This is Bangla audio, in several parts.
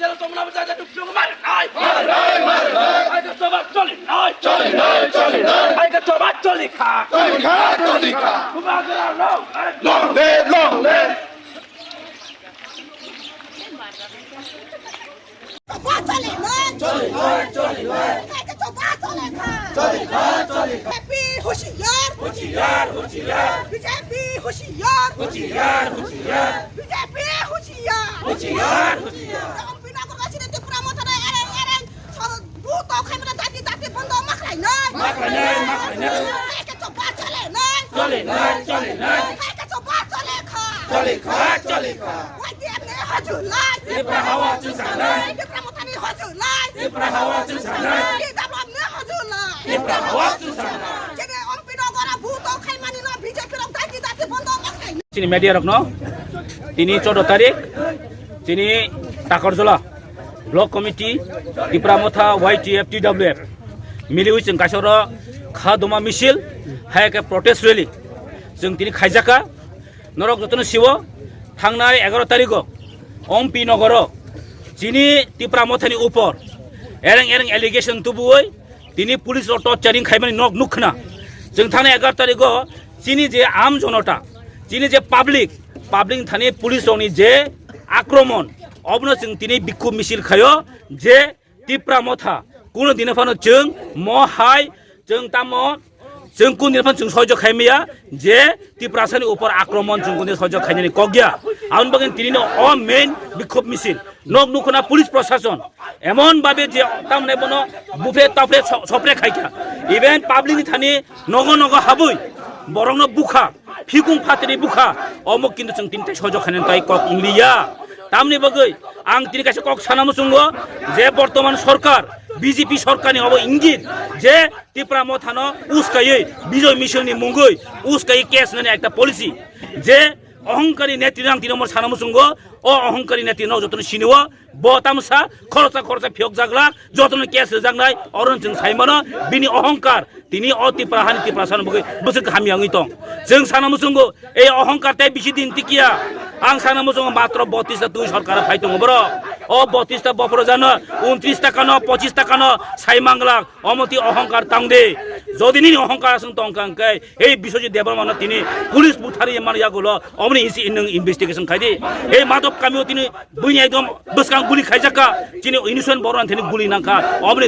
জেলা তোমরা বাজাতে টুকটুক মারে নাই আইকে সবার চলি নাই আইকে সবার চলি খা তোমরা জেলা long live media rokno tini 14 tarik tini Takarjola Block Committee Tipramotha YTF TWF mili huisin kasoro khadoma misil haike protest rally jeng tini khaijaka norok jotono siwo thangnai 11 tariko Ompi nogoro tini Tipramothani upor ereng allegation tubuoi tini police ro torturing khaimani nok nukhna jeng thane 11 tariko tini je am jonota tini je public thani police roni je akromon obno jeng tini bikkub misil khayo je Tipramotha kuno dinafano jeng mo hai jeng tamo jeng kun dinafan jeng sojo khaimia je Tiprasani upor akromon jeng kun sojo khainani kogya aun bagen tini no o main bikkub misil nok nukhna police প্রশাসন এমন ভাবে যে তামনে বনো বুফে তাফলে সপরে খাইকা ইভেন পাবলিক থানি নগ হাবুই বরং বুখা ফিকুং ফাতরি বুখা অমুক কিন্তু जों তিনটা সহজ খানেন তাই কক ইংলিয়া তামনি বগৈ আং তিনি কাছে কক সানামুসুঙ্গ যে বর্তমান সরকার বিজেপি সরকারনি অব ইঙ্গিত যে Tipramothano উস্কাই বিজয় মিশননি মুঙ্গৈ উস্কাই কেস নানি একটা পলিসি যে অহংকারী নেত্রীরাং তিনমর সানামুসুঙ্গ ও অহংকারী নেত্রী ন যতন সিনিও বতামসা খরচা ফিয়ক জাগলা যতন কেস জাগনাই অরণ जों সাইমানো বিনি অহংকার তিনি অতিপ্রাহানি Tiprasan বগৈ বসক হামিয়াঙ্গি দं जों সানামুসুঙ্গ এই অহংকার তাই বেশি দিন টিকিয়া আং সানামুসুঙ্গ মাত্র 32টা দুই সরকার ফাইতং বড় ও 32টা বপর জানো 29 টাকা ন 25 টাকা ন সাইমাংলা অমতি অহংকার তাংদে যদি নি অহংকার আসং তংকাংকাই এই বিশ্বজিৎ দেববর্মন তিনি পুলিশ বুথারি মারিয়াগুলো অমনি ইনভেস্টিগেশন খাইদি এই মাদক কামিও তিনি বুইনি একদম বসকাং গুলি খাইজাকা তিনি ইনিশন বরন তিনি গুলি নাখা অমনি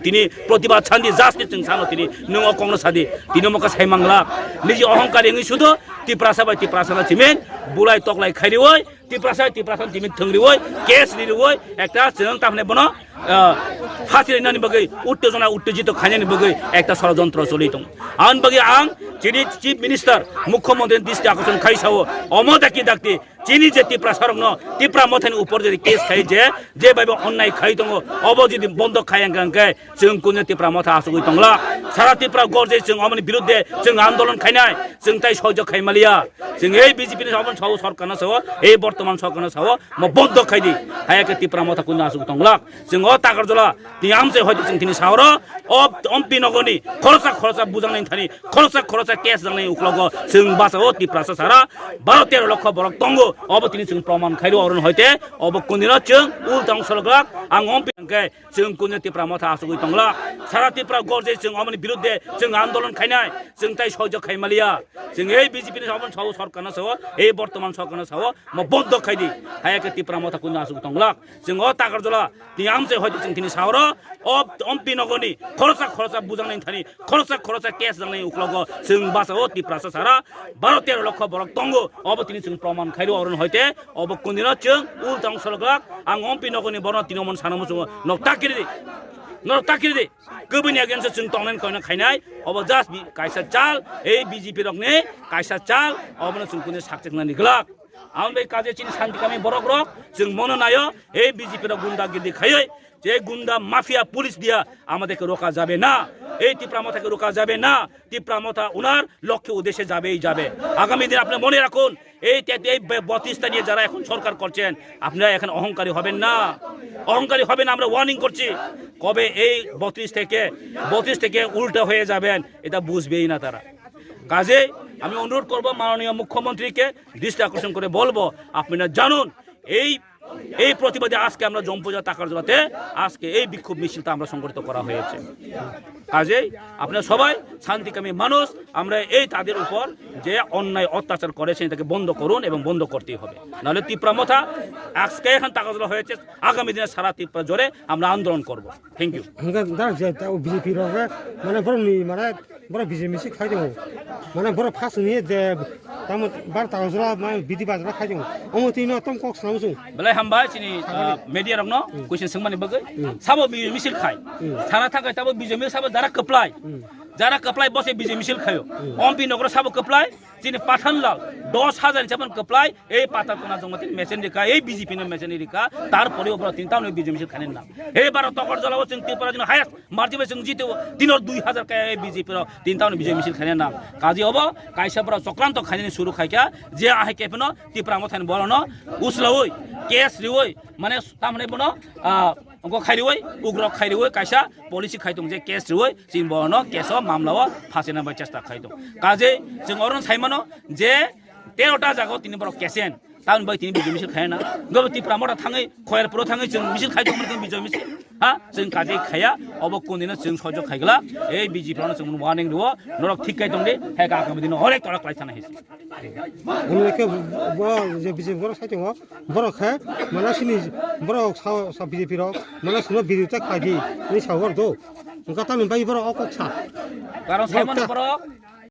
তিনি প্রতিবাদ ছান্দি জাস্টিস जों সানো তিনি নং কংগ্রেস সাদি তিনি মকা সাইমাংলা নিজি অহংকার এঙ্গি শুধু Tiprasana চিমেন বুলাই তকলাই খাইরিওই Tiprasan চিমেন থংরিওই কেস লিরিওই একটা जों তামনে বনো ফাসিনানি বগৈ উত্তেজনা উত্তেজিত খাইনানি বগৈ একটা ষড়যন্ত্র চলিতং আন বগৈ আং যিনি চিফ মিনিস্টার মুখ্যমন্ত্রী দৃষ্টি আকর্ষণ খাইসাও অমদাকি ডাকতে চিনি যে Tipramothani উপর যদি কেস খাই যে ভাবে অন্যায় খাই দङ অব যদি বন্ধ খাইয়াंगांगाय जों কোন Tipramotha আসুগৈ দংলা সারা ত্রিপুরা গর্জে जों অমনি বিরুদ্ধে जों আন্দোলন খাইনাই जों তাই সহ্য খাইমালিয়া जों এই বিজেপি সবন সহ সরকার সহ এই বর্তমান সরকার সহ ম বন্ধ খাইদি হায়াকে Tipramothা কোন আসুগৈ দংলা जों Takarjola তিনি আমসে হয়তো जों তিনি সাহর অম্পি নগনি খরচা বুজাংনাই থানি খরচা কেস জাংনাই উকলগ जों বাসাও Tiprasa সারা 12-13 লক্ষ বরক দङ अब তিনি जों প্রমাণ খাইলো অরণ হইতে अब কোনদিন जों উলতাং সলগ্রাক আং অম্পিংকে जों কোন Tipramothা আসুগৈ দংলা সারা ত্রিপুরা গর্জে जों অমনি বিরুদ্ধে जों আন্দোলন খাইনাই जों তাই সহ্য খাইমালিয়া जों এই বিজেপি সবন সহ সরকার সহ এই বর্তমান সরকার সহ ম বন্ধ খাইদি হায়াকে Tipramothা কোন আসুগৈ দংলা जों Takarjola তিনি আমসে হয়তো जों তিনি সাহর অম্পি নগনি খরচা বুজাংনাই থানি খরচা কেস জাংনাই উকলগ जों বাসাও Tiprasa সারা 12-13 লক্ষ বরক দङ अब তিনি जों প্রমাণ খাইলো অরণ হইতে अब কোনদিন जों উলতাং সলগ্রাক আং অম্পি নগনি বরন তিনমন সানামুসুঙ্গ নকটাকিরি गोबोनि अगेन्स्ट जों तंनाय खायनाय अब जास्ट कायसा चाल ए बीजेपी रकने कायसा चाल अबनो जों कुने साकचेकनानै गलाक आं बे काजे चिन शान्ति कामी बरक रक जों मनो नायो ए बीजेपी र गुन्डागिरी खायै যে গুন্ডা মাফিয়া পুলিশ দিয়া আমাদেরকে রোকা যাবে না এই Tipramothা রোকা যাবে না Tipramothা উনার লক্ষ্য উদ্দেশ্যে যাবে আগামী দিন আপনি মনে রাখুন এই 32টা নিয়ে যারা এখন সরকার করছেন আপনারা এখন অহংকারী হবেন না আমরা ওয়ার্নিং করছি কবে এই 32 থেকে উল্টা হয়ে যাবেন এটা বুঝবেই না তারা কাজে আমি অনুরোধ করব মাননীয় মুখ্যমন্ত্রীকে দৃষ্টি আকর্ষণ করে বলবো আপনারা জানুন এই এই প্রতিবাদে আজকে আমরা জম্পুজা টাকারজলাতে আজকে এই বিক্ষোভ মিছিলটা আমরা সংগঠিত করা হয়েছে। কাজেই আপনারা সবাই শান্তিকামী মানুষ, আমরা এই তাদের উপর যে অন্যায় অত্যাচার করেছে এটাকে বন্ধ করুন এবং বন্ধ করতেই হবে, নাহলে ত্রিপুরা মথা আজকে এখন টাকারজলা হয়েছে, আগামী দিনে সারা ত্রিপুরা জোরে আমরা আন্দোলন করব। Thank you. বিজেপি মানে বড় বিজেপি খাইদো মানে বড় ফার্স্ট নিয়ে যে বার টাকারজলা মানে বিধি বাজারা খাইদো অমতিনো তম কক সামসু বেলায় হামবাय চিনি মিডিয়া রংनो कुइसन सोंमानि बागै साबो मिसिल खाय थाना थाखाय ताबो बिजेमि साबो যারা कप्लाय बसे बिजे मिसिल खायो अम्पी नगर साबो कप्लाय चिनि पाठानलाल 10,000 हिसाब कप्लाय এই পাতাকোনা জঙ্গতি মেশিন রিকা এই বিজেপি নে মেশিন রিকা তারপরেও বড় তিনটা বিজে মিছিল খানেন না এইবার টাকারজলা হচ্ছে ত্রিপুরা জন হাইয়েস্ট মার্জিবে जों জিতে দিনর 2000 কা এই বিজেপি তিনটা বিজে মিছিল খানেন না কাজী হবো কাইসাপরা চক্রান্ত খাইনি শুরু খাইকা যে আহে কেপনো ত্রিপুরা মথান বলনো উসলাওই কেস রিওই মানে তামনে বনো अंको खाइरिवै उग्र खाइरिवै काइसा पलिसि खाइदों जे केस रिवै जिन बनो केसो मामलाव फासेना बाय चेष्टा खाइदों काजे जों अरन साइमानो जे 13टा जागाव तिनि बर केसेन टाउन बाय तिनि बिजय मिছিল खायना गबति प्रामटा थाङै खयरपुराव थाङै जों मिছিল खाइदों मोन बिजय मिছিল हा जों काजे खाया अब कोनदिनो जों सहज खाइगला ए बिजिफ्रानो जों वार्निं रिवो नरक ठीक खाइदों दे हे गागाम दिनो हरेक तडक लाइथाना हेसि उनके वो जे बिजय बर साइदों बर खा मानासिनि बर सा बिजेपि रो मानासिनो बिरुता खादि नि सावर दो उनका तामिन बाय बर अकक सा कारण साइमन बर